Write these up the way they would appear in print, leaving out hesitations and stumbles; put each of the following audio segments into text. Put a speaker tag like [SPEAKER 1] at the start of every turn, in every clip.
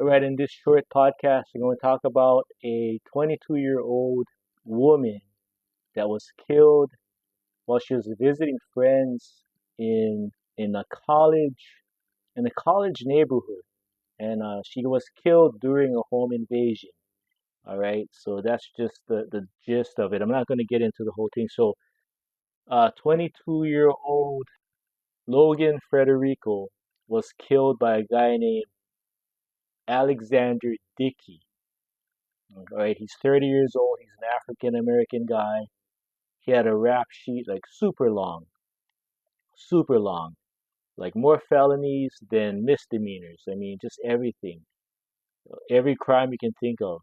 [SPEAKER 1] All right, in this short podcast, I'm going to talk about a 22-year-old woman that was killed while she was visiting friends in in a college in a college neighborhood, and she was killed during a home invasion. All right, so that's just the gist of it. I'm not going to get into the whole thing. So, 22-year-old Logan Federico was killed by a guy named Alexander Dickey. All right, he's 30 years old. He's an African American guy. He had a rap sheet like super long, like more felonies than misdemeanors. I mean, just everything, every crime you can think of.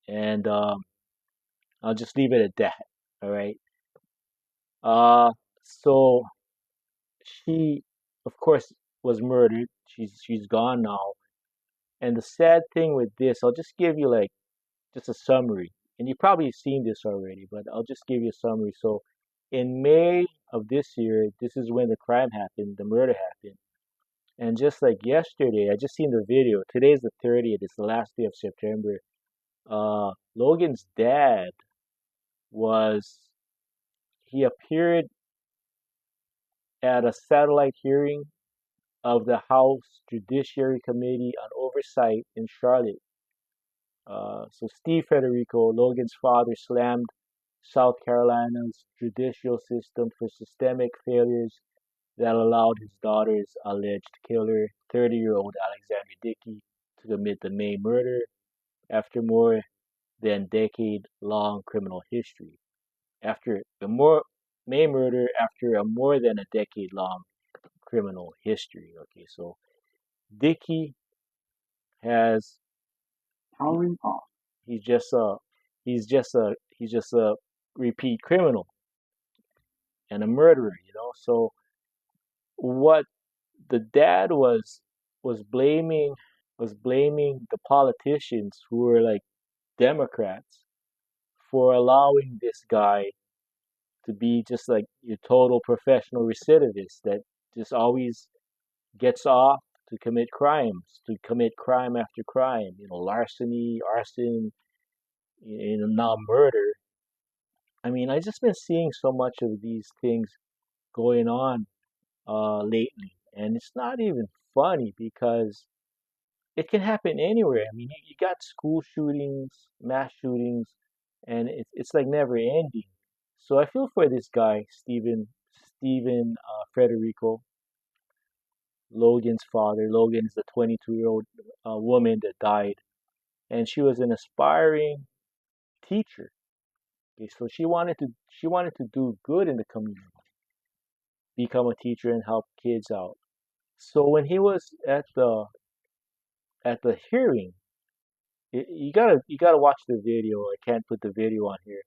[SPEAKER 1] And I'll just leave it at that. All right. Uh, so she, of course, was murdered. She's gone now. And the sad thing with this, I'll just give you like just a summary. And you've probably seen this already, but I'll just give you a summary. So, in May of this year, this is when the crime happened, the murder happened. And just like yesterday, I just seen the video. Today's the 30th, it's the last day of September. Logan's dad was, he appeared at a satellite hearing of the House Judiciary Committee on Oversight in Charlotte. So Steve Federico, Logan's father, slammed South Carolina's judicial system for systemic failures that allowed his daughter's alleged killer, 30-year-old Alexander Dickey, to commit the May murder after more than decade-long criminal history. After the May murder, after a more than a decade-long criminal history. Okay, so Dickey has
[SPEAKER 2] Powering off.
[SPEAKER 1] he's just a he's just a repeat criminal and a murderer. So what the dad was blaming the politicians who were like Democrats for allowing this guy to be just like your total professional recidivist that just always gets off to commit crime after crime, larceny, arson, now murder. I mean, I just been seeing so much of these things going on lately, and it's not even funny because it can happen anywhere. I mean, you got school shootings, mass shootings, and it's like never ending. So I feel for this guy, Stephen Federico, Logan's father. Logan is the 22-year-old woman that died, and she was an aspiring teacher. Okay, so she wanted to do good in the community, become a teacher and help kids out. So when he was at the hearing, you gotta watch the video. I can't put the video on here,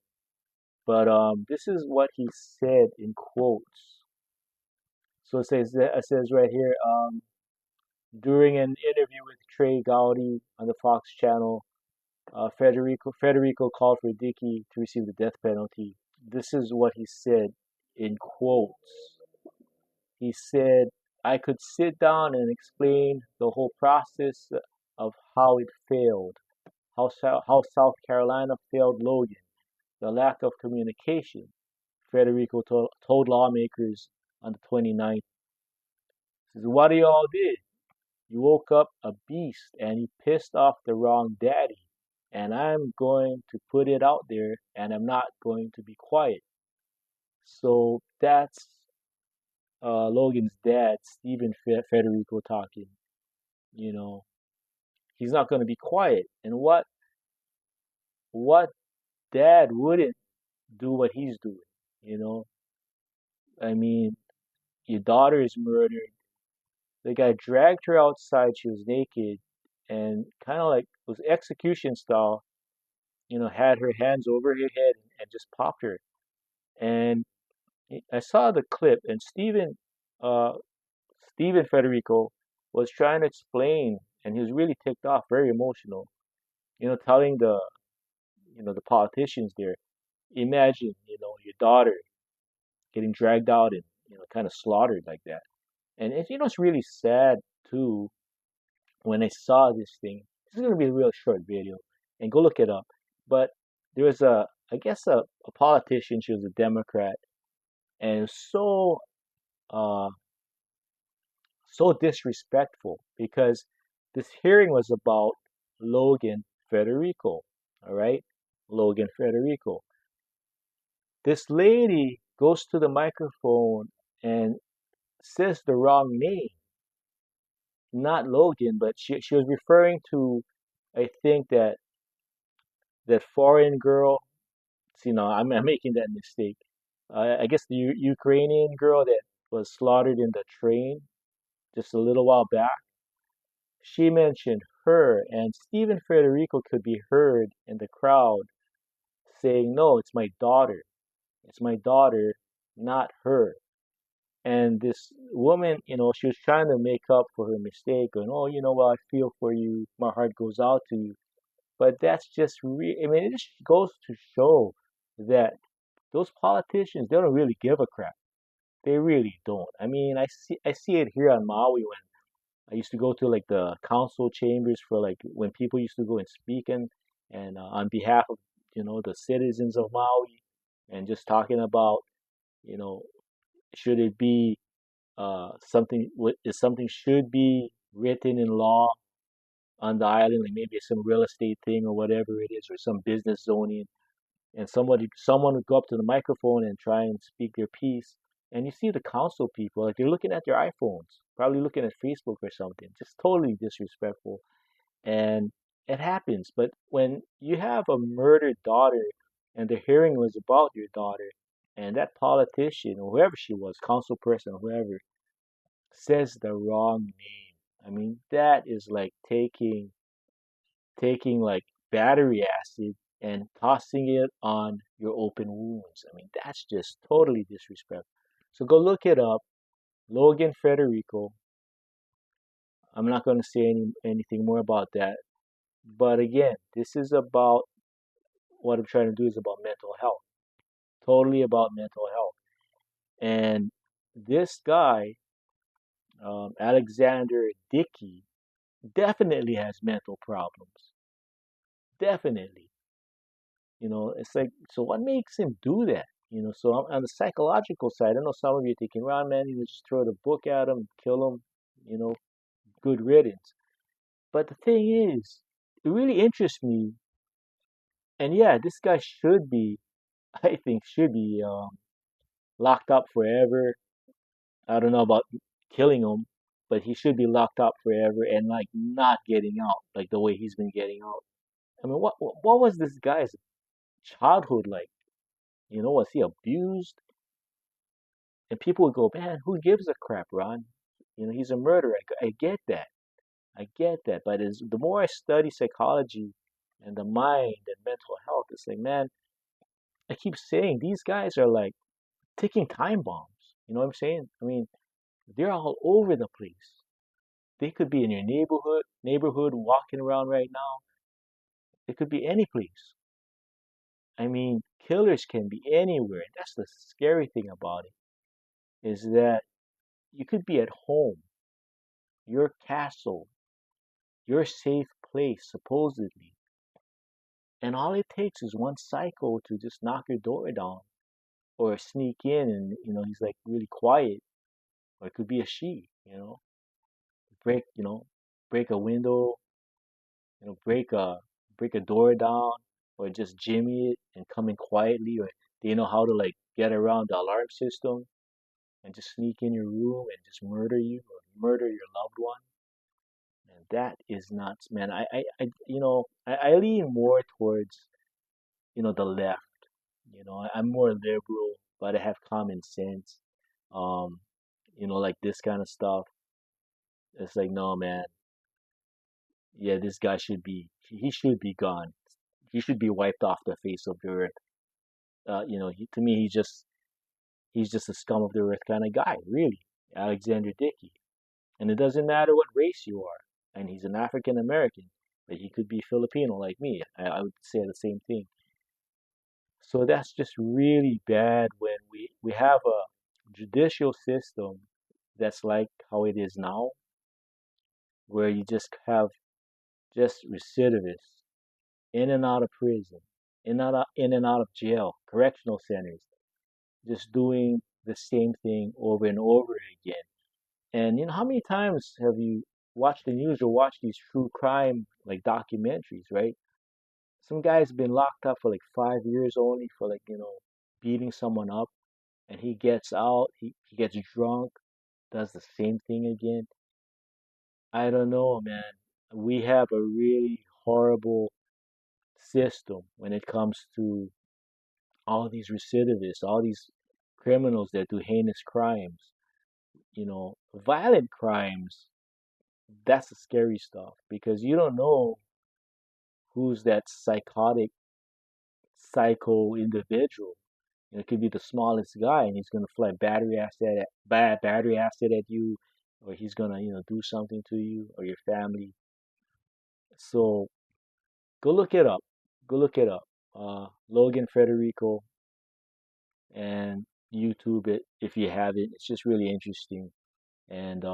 [SPEAKER 1] but this is what he said in quotes. So it says right here, during an interview with Trey Gowdy on the Fox channel, Federico called for Dickey to receive the death penalty. This is what he said in quotes. He said, "I could sit down and explain the whole process of how it failed, how South Carolina failed Logan, the lack of communication," Federico told lawmakers on the 29th. He says, "What you all did? You woke up a beast and you pissed off the wrong daddy. And I'm going to put it out there and I'm not going to be quiet." So that's Logan's dad, Stephen Federico, talking. You know, he's not going to be quiet. And what dad wouldn't do what he's doing? You know, I mean, your daughter is murdered. The guy dragged her outside. She was naked and kind of like was execution style. Had her hands over her head and just popped her. And I saw the clip, and uh, Stephen Federico was trying to explain, and he was really ticked off, very emotional. Telling the politicians there, imagine, your daughter getting dragged out and kind of slaughtered like that. And it's really sad too when I saw this thing. This is going to be a real short video, and go look it up. But there was I guess a politician. She was a Democrat, and uh, so disrespectful because this hearing was about Logan Federico. All right, Logan Federico. This lady goes to the microphone and says the wrong name, not Logan, but she was referring to, I think that foreign girl. See, no, I'm making that mistake. I guess the Ukrainian girl that was slaughtered in the train just a little while back. She mentioned her, and Stephen Federico could be heard in the crowd saying, "No, it's my daughter. It's my daughter, not her." And this woman, she was trying to make up for her mistake, going, "Oh, what? I feel for you. My heart goes out to you." But that's just I mean, it just goes to show that those politicians, they don't really give a crap. They really don't. I mean, I see it here on Maui when I used to go to like the council chambers for like when people used to go and speak and on behalf of the citizens of Maui, and just talking about you know should it be something is something should be written in law on the island, like maybe some real estate thing or whatever it is, or some business zoning, and someone would go up to the microphone and try and speak their piece, and you see the council people like they're looking at their iPhones, probably looking at Facebook or something, just totally disrespectful. And it happens. But when you have a murdered daughter and the hearing was about your daughter, and that politician or whoever she was, council person or whoever, says the wrong name, I mean, that is like taking like battery acid and tossing it on your open wounds. I mean, that's just totally disrespectful. So go look it up, Logan Federico. I'm not going to say anything more about that. But again, this is about what I'm trying to do is about mental health, totally about mental health. And this guy, Alexander Dickey, definitely has mental problems. Definitely. It's like, so what makes him do that? So on the psychological side, I know some of you are thinking, well, man, just throw the book at him, kill him, you know, good riddance. But the thing is, it really interests me. And yeah, this guy should be, I think, should be locked up forever. I don't know about killing him, but he should be locked up forever and like not getting out, like the way he's been getting out. I mean, what was this guy's childhood like? Was he abused? And people would go, man, who gives a crap, Ron? He's a murderer. I get that. I get that. But the more I study psychology and the mind and mental health, it's like, man, I keep saying these guys are like ticking time bombs. You know what I'm saying? I mean, they're all over the place. They could be in your neighborhood walking around right now. It could be any place. I mean, killers can be anywhere. And that's the scary thing about it, is that you could be at home, your castle, your safe place, supposedly. And all it takes is one psycho to just knock your door down or sneak in and, he's like really quiet. Or it could be a she, break, break a window, break a door down, or just jimmy it and come in quietly, or they know how to like get around the alarm system and just sneak in your room and just murder you or murder your loved one. And that is nuts, man. I lean more towards, the left. I'm more liberal, but I have common sense. Um, like this kind of stuff. It's like, no, man. Yeah, this guy he should be gone. He should be wiped off the face of the earth. To me, he's just a scum of the earth kind of guy, really. Alexander Dickey. And it doesn't matter what race you are. And he's an African American, but he could be Filipino like me. I would say the same thing. So that's just really bad when we have a judicial system that's like how it is now, where you just have just recidivists, in and out of prison, in and out of jail, correctional centers, just doing the same thing over and over again. And how many times have you watched the news or watched these true crime like documentaries, right? Some guy's been locked up for like 5 years only for like, beating someone up, and he gets out, he gets drunk, does the same thing again. I don't know, man. We have a really horrible system when it comes to all these recidivists, all these criminals that do heinous crimes, violent crimes. That's the scary stuff because you don't know who's that psychotic, psycho individual. It could be the smallest guy, and he's gonna fly battery acid at you, or he's gonna, do something to you or your family. So go look it up. Go look it up. Logan Federico, and YouTube it if you have it. It's just really interesting. And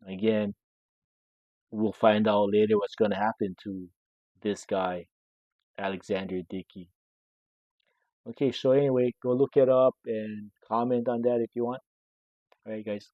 [SPEAKER 1] again, we'll find out later what's gonna happen to this guy, Alexander Dickey. Okay, so anyway, go look it up and comment on that if you want. All right, guys.